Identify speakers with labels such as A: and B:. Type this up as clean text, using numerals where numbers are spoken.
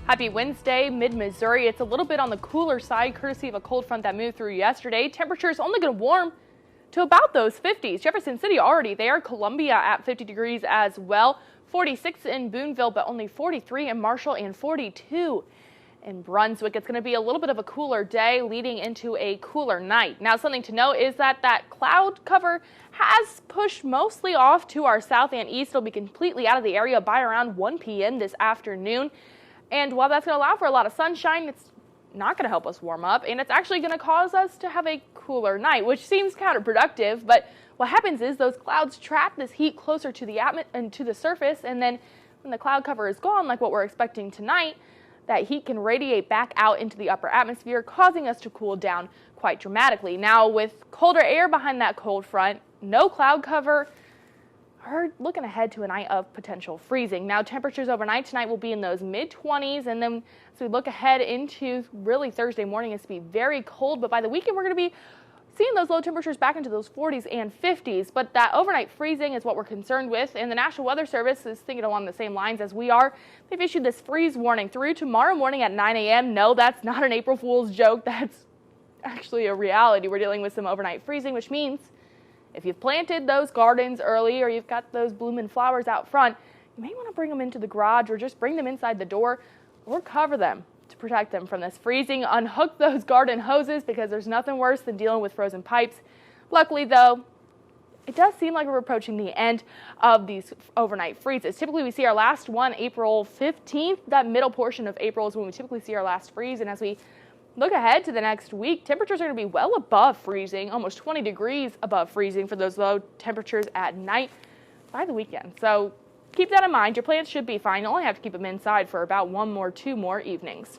A: Happy Wednesday, mid-Missouri. It's a little bit on the cooler side, courtesy of a cold front that moved through yesterday. Temperatures only going to warm to about those 50s. Jefferson City already there. Columbia at 50 degrees as well. 46 in Boonville, but only 43 in Marshall and 42 in Brunswick. It's going to be a little bit of a cooler day leading into a cooler night. Now, something to note is that cloud cover has pushed mostly off to our south and east. It'll be completely out of the area by around 1 p.m. this afternoon. And while that's going to allow for a lot of sunshine, it's not going to help us warm up, and it's actually going to cause us to have a cooler night, which seems counterproductive. But what happens is those clouds trap this heat closer to the and to the surface, and then when the cloud cover is gone, like what we're expecting tonight, that heat can radiate back out into the upper atmosphere, causing us to cool down quite dramatically. Now, with colder air behind that cold front, no cloud cover, we're looking ahead to a night of potential freezing. Now, temperatures overnight tonight will be in those mid-20s, and then as we look ahead into really Thursday morning, it's going to be very cold, but by the weekend we're going to be seeing those low temperatures back into those 40s and 50s, but that overnight freezing is what we're concerned with, and the National Weather Service is thinking along the same lines as we are. They've issued this freeze warning through tomorrow morning at 9 a.m. No, that's not an April Fool's joke. That's actually a reality. We're dealing with some overnight freezing, which means if you've planted those gardens early or you've got those blooming flowers out front, you may want to bring them into the garage or just bring them inside the door or cover them to protect them from this freezing. Unhook those garden hoses because there's nothing worse than dealing with frozen pipes. Luckily, though, it does seem like we're approaching the end of these overnight freezes. Typically, we see our last one April 15th. That middle portion of April is when we typically see our last freeze. And as we look ahead to the next week, temperatures are going to be well above freezing, almost 20 degrees above freezing for those low temperatures at night by the weekend. So keep that in mind. Your plants should be fine. You only have to keep them inside for about 2 more evenings.